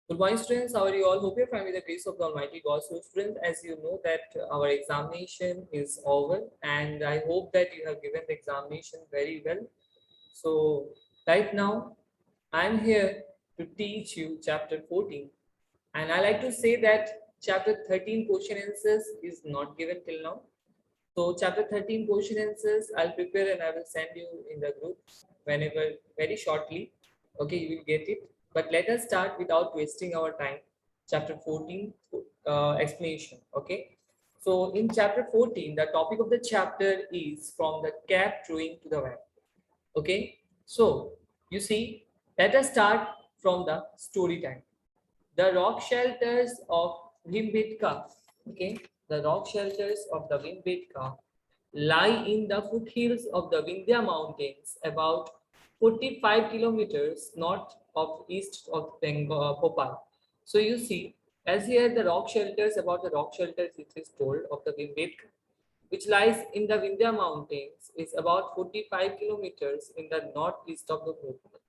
Good morning, students. How are you all? Hope you're fine with the grace of the Almighty God. So, students, as you know that our examination is over, and I hope that you have given the examination very well. So, right now, I'm here to teach you chapter 14, and I like to say that chapter 13 question answers is not given till now. So, chapter 13 question answers I'll prepare and I will send you in the group whenever very shortly. Okay, you will get it. But let us start without wasting our time. Chapter 14 explanation. Okay. So, in chapter 14, the topic of the chapter is from the cap drawing to the web. Okay. So, you see, let us start from the story time. The rock shelters of Bhimbetka, okay, the rock shelters of the Bhimbetka lie in the foothills of the Vindhya Mountains, about 45 kilometers north of east of Bhopal. So you see, as here the rock shelters, about the rock shelters it is told of the Bhimbetka, which lies in the Vindhya Mountains, is about 45 kilometers in the northeast of the Bhopal.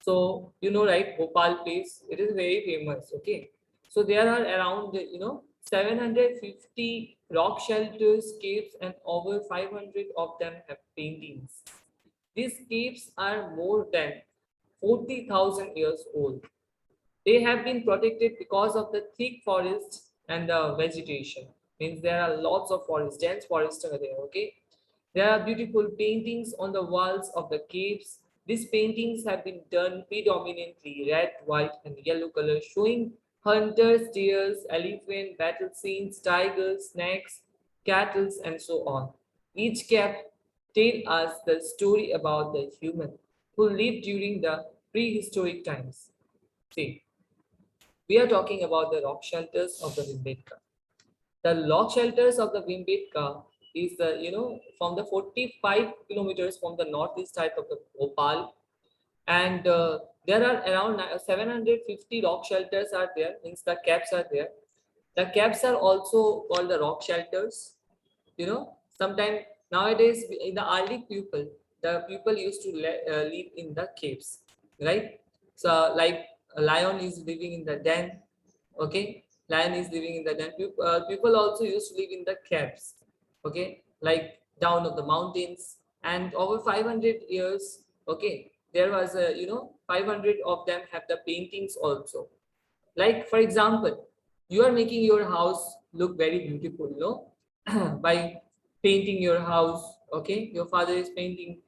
So you know, right, Bhopal place, it is very famous. Okay, so there are around 750 rock shelters, caves, and over 500 of them have paintings. These caves are more than 40,000 years old. They have been protected because of the thick forest and the vegetation. Means there are lots of forest, dense forest are there. Okay, there are beautiful paintings on the walls of the caves. These paintings have been done predominantly red, white, and yellow color, showing hunters, deers, elephant, battle scenes, tigers, snakes, cattle, and so on. Each cave tells us the story about the human who lived during the prehistoric times. See, we are talking about the rock shelters of the Vimbetka. The rock shelters of the Vimbetka is the, from the 45 kilometers from the northeast side of the Bhopal, and there are around 750 rock shelters are there, means the caps are there. The caps are also called the rock shelters. Sometimes nowadays in the early people, the people used to live in the caves, right? So like a lion is living in the den. Okay, lion is living in the den. People also used to live in the caves. Okay, like down of the mountains, and over 500 years. Okay, there was a 500 of them have the paintings also. Like for example, you are making your house look very beautiful, by painting your house. Okay, your father is painting,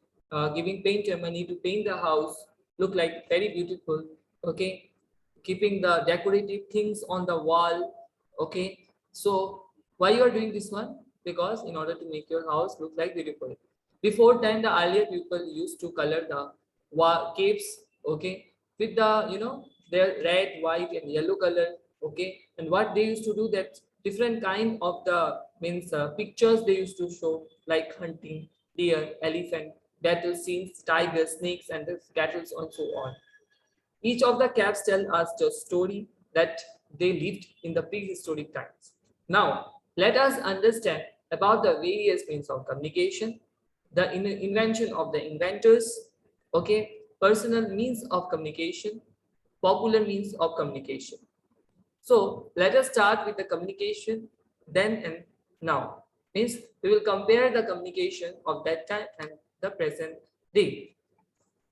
giving painter money to paint the house, look like very beautiful. Okay, keeping the decorative things on the wall. Okay, so why you are doing this one? Because in order to make your house look like beautiful. Before then, the earlier people used to color the caves. Okay, with the their red, white, and yellow color. Okay, and what they used to do, that different kind of the means pictures they used to show, like hunting, deer, elephant, battle scenes, tigers, snakes, and the cattle, and so on. Each of the caves tell us the story that they lived in the prehistoric times. Now, let us understand about the various means of communication, the invention of the inventors, okay, personal means of communication, popular means of communication. So let us start with the communication then and now. Means we will compare the communication of that time and the present day.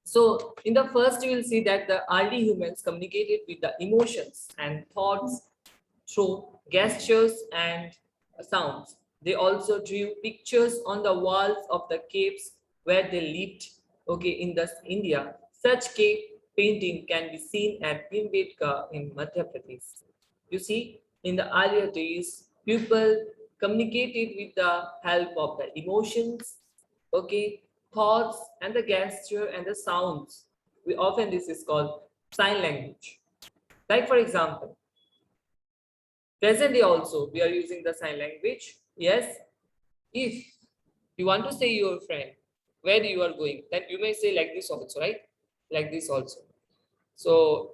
So in the first, you will see that the early humans communicated with the emotions and thoughts through gestures and sounds. They also drew pictures on the walls of the caves where they lived. Okay, in the India, such cave painting can be seen at Bhimbetka in Madhya Pradesh. You see, in the earlier days, people communicated with the help of the emotions, okay, thoughts, and the gesture and the sounds. We often this is called sign language. Like for example, present day also we are using the sign language. Yes, if you want to say your friend where you are going, then you may say like this also, right? Like this also. So,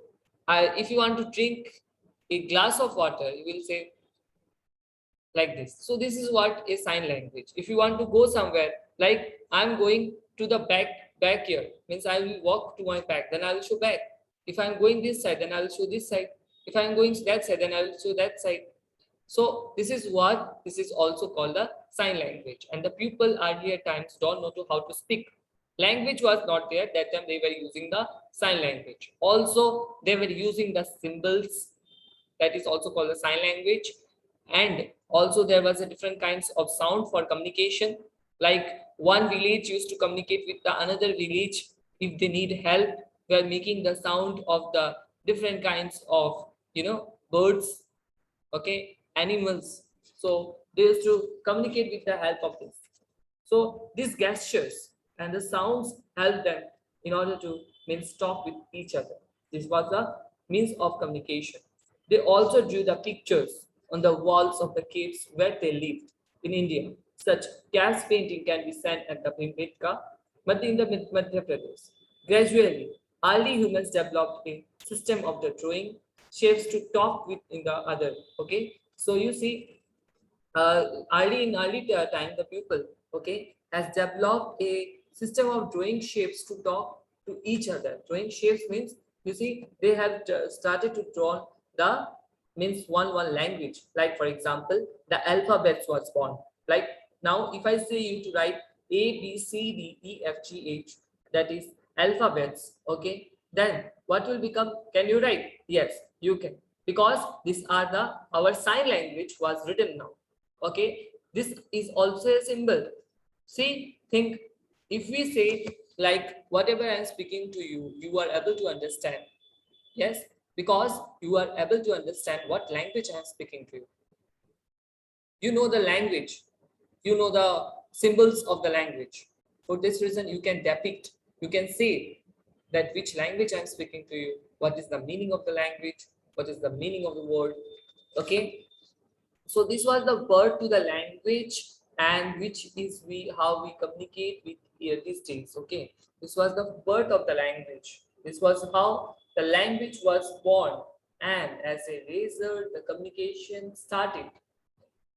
if you want to drink a glass of water, you will say like this. So this is what is sign language. If you want to go somewhere, like I'm going to the backyard, means I will walk to my back, then I will show back. If I'm going this side, then I will show this side. If I'm going to that side, then I will show that side. So this is what this is also called the sign language. And the people earlier times don't know to how to speak. Language was not there. That time they were using the sign language. Also, they were using the symbols. That is also called the sign language. And also there was a different kinds of sound for communication. Like one village used to communicate with the another village if they need help. We are making the sound of the different kinds of birds, okay, animals. So they used to communicate with the help of this. So these gestures and the sounds help them in order to talk with each other. This was the means of communication. They also drew the pictures on the walls of the caves where they lived in India. Such gas painting can be seen at the Bhimbetka, in the Madhya Pradesh. Gradually, early humans developed a system of the drawing shapes to talk with in the other. Okay, so you see, early time, the people, okay, has developed a system of drawing shapes to talk to each other. Drawing shapes means, you see, they have started to draw the one language. Like for example, the alphabets was born. Like now, if I say you to write A B C D E F G H, that is alphabets. Okay, then what will become? Can you write? Yes, you can, because these are the our sign language was written now. Okay, this is also a symbol. See, think, if we say like whatever I'm speaking to you, you are able to understand. Yes, because you are able to understand what language I'm speaking to you. You know the language, you know the symbols of the language. For this reason, you can depict, you can say that which language I'm speaking to you, what is the meaning of the language, what is the meaning of the word. Okay, so this was the birth to the language, and which is we how we communicate with these days. Okay, this was the birth of the language. This was how the language was born, and as a result, the communication started.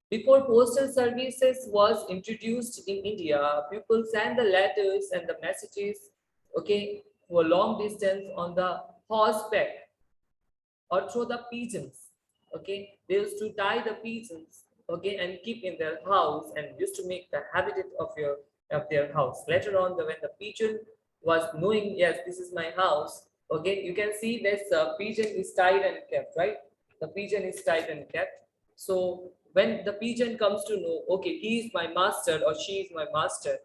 Before postal services was introduced in India, people sent the letters and the messages, okay, for long distance on the horseback or throw the pigeons. Okay, they used to tie the pigeons, okay, and keep in their house and used to make the habitat of their house. Later on, when the pigeon was knowing, yes, this is my house. Okay, you can see this pigeon is tied and kept, right? The pigeon is tied and kept. So when the pigeon comes to know, okay, he is my master or she is my master,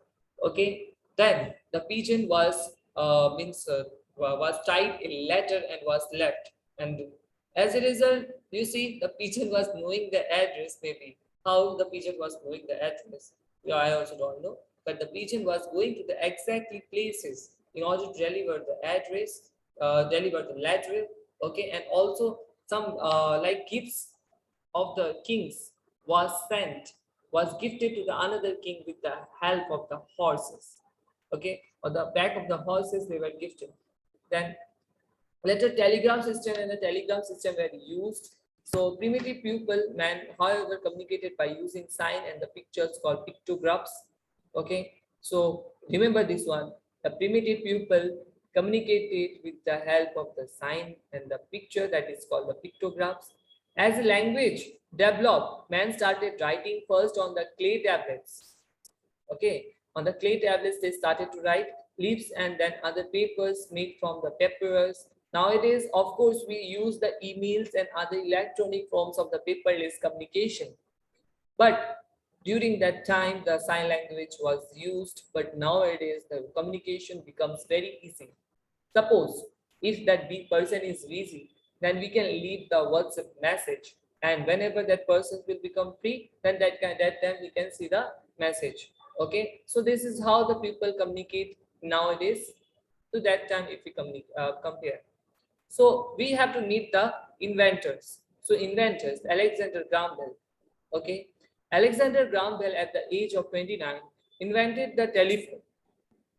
okay, then the pigeon was tied in letter and was left. And as a result, you see, the pigeon was knowing the address, maybe. How the pigeon was knowing the address? Yeah, I also don't know. But the pigeon was going to the exactly places in order to deliver the address, deliver the letter, okay, and also some like gifts of the kings was sent, was gifted to the another king with the help of the horses. Okay, on the back of the horses they were gifted. Then later, telegram system and the telegram system were used. So primitive people, man, however, communicated by using sign and the pictures called pictographs. Okay, so remember this one. The primitive people communicated with the help of the sign and the picture, that is called the pictographs. As a language developed, man started writing first on the clay tablets. Okay, on the clay tablets they started to write leaves, and then other papers made from the papyrus. Nowadays, of course, we use the emails and other electronic forms of the paperless communication. But during that time, the sign language was used, but nowadays the communication becomes very easy. Suppose if that big person is busy, then we can leave the WhatsApp message, and whenever that person will become free, then that time we can see the message. Okay, so this is how the people communicate nowadays to that time if we compare. So we have to meet the inventors. So inventors, Alexander Graham Bell. Okay, Alexander Graham Bell at the age of 29 invented the telephone.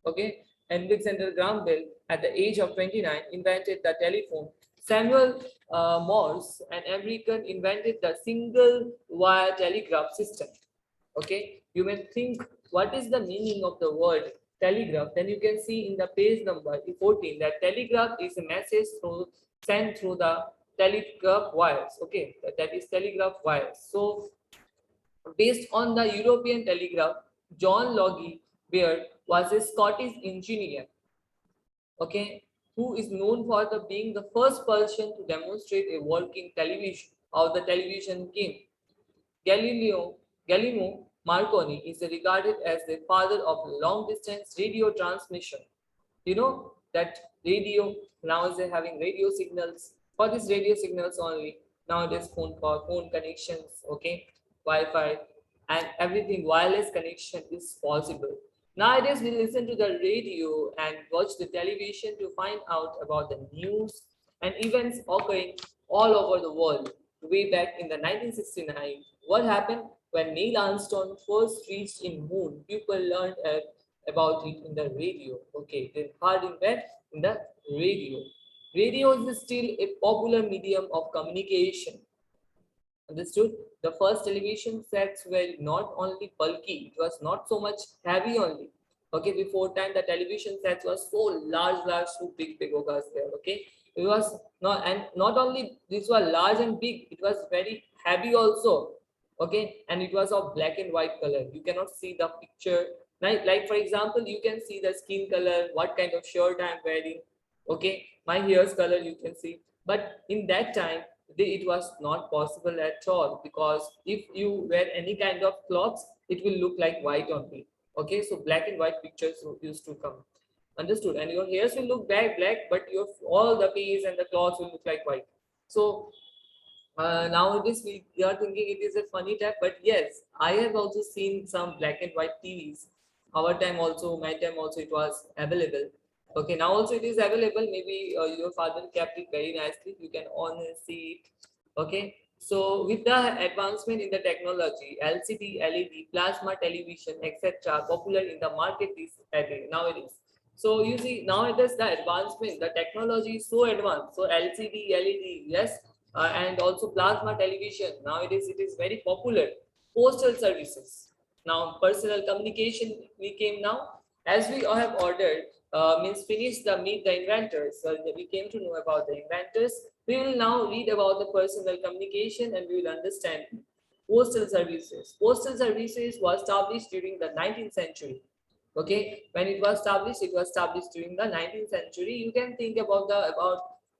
Okay, Alexander Graham Bell at the age of 29 invented the telephone. Samuel Morse, an American, invented the single wire telegraph system. Okay, you may think what is the meaning of the word telegraph. Then you can see in the page number 14 that telegraph is a message sent through the telegraph wires. Okay, that is telegraph wires. So based on the European telegraph, John Logie Baird was a Scottish engineer, okay, who is known for being the first person to demonstrate a working television, how the television came. Galileo Marconi is regarded as the father of long distance radio transmission. You know that radio now is having radio signals. For these radio signals only, nowadays phone connections, okay, Wi-Fi and everything wireless connection is possible. Nowadays we listen to the radio and watch the television to find out about the news and events occurring all over the world. Way back in the 1969, what happened when Neil Armstrong first reached in moon? People learned about it in the radio. Okay, then heard in where? In the radio. Radio is still a popular medium of communication. Understood? The first television sets were not only bulky, it was not so much heavy only. Okay, before time the television sets was so large, so big was there. Okay, it was not, and not only this was large and big, it was very heavy also. Okay, and it was of black and white color. You cannot see the picture. Like for example, you can see the skin color, what kind of shirt I am wearing. Okay, my hair's color you can see. But in that time, it was not possible at all, because if you wear any kind of clothes, it will look like white only. Okay, so black and white pictures used to come. Understood? And your hairs will look black, but your all the face and the clothes will look like white. So nowadays we are thinking it is a funny type, but yes, I have also seen some black and white TVs. Our time also, my time also, it was available. Okay, now also it is available. Maybe your father kept it very nicely. You can on and see it. Okay, so with the advancement in the technology, LCD, LED, plasma television, etc., popular in the market is nowadays. So you see nowadays the advancement, the technology is so advanced. So LCD, LED, yes, and also plasma television. Nowadays it is very popular. Postal services. Now personal communication became now, as we all have ordered, means finish the meet the inventors. So we came to know about the inventors. We will now read about the personal communication and we will understand postal services. Postal services was established during the 19th century. Okay, when it was established during the 19th century. You can think about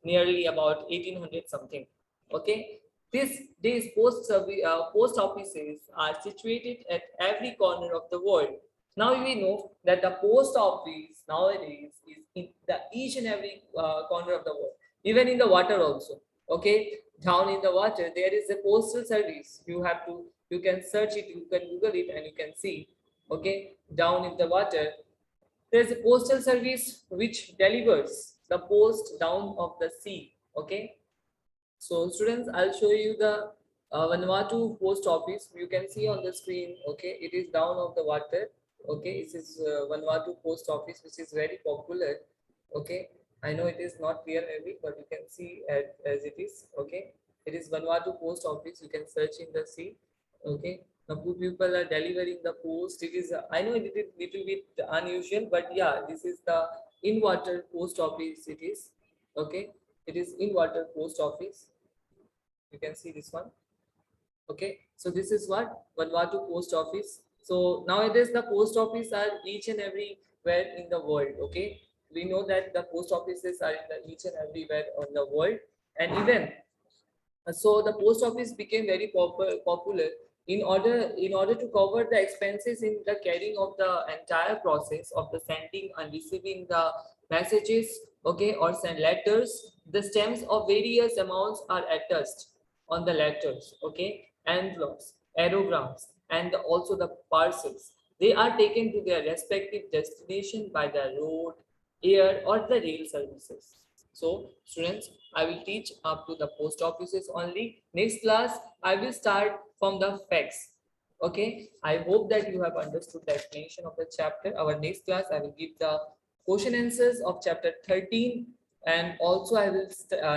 nearly about 1800 something. Okay, these days post offices are situated at every corner of the world. Now we know that the post office nowadays is in the each and every corner of the world, even in the water also. Okay, down in the water there is a postal service. You can search it, you can Google it, and you can see. Okay, down in the water there's a postal service which delivers the post down of the sea. Okay, so students, I'll show you the Vanuatu post office. You can see on the screen. Okay, it is down of the water. Okay, this is Vanuatu post office, which is very popular. Okay, I know it is not clear maybe, but you can see as it is. Okay, it is Vanuatu post office. You can search in the sea. Okay, now people are delivering the post. It is I know it is little bit unusual, but yeah, this is the in water post office. It is okay. It is in water post office. You can see this one. Okay, so this is what Vanuatu post office. So nowadays the post office are each and everywhere in the world. Okay, we know that the post offices are in the each and everywhere on the world, and even so the post office became very popular in order to cover the expenses in the carrying of the entire process of the sending and receiving the messages, okay, or send letters. The stamps of various amounts are attached on the letters, okay, envelopes, aerograms, and also the parcels. They are taken to their respective destination by the road, air, or the rail services. So students, I will teach up to the post offices only. Next class, I will start from the facts. Okay, I hope that you have understood the explanation of the chapter. Our next class, I will give the question answers of chapter 13, and also I will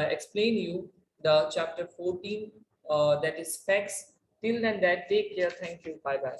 explain you the chapter 14, that is facts. Till then, that take care. Thank you. Bye bye.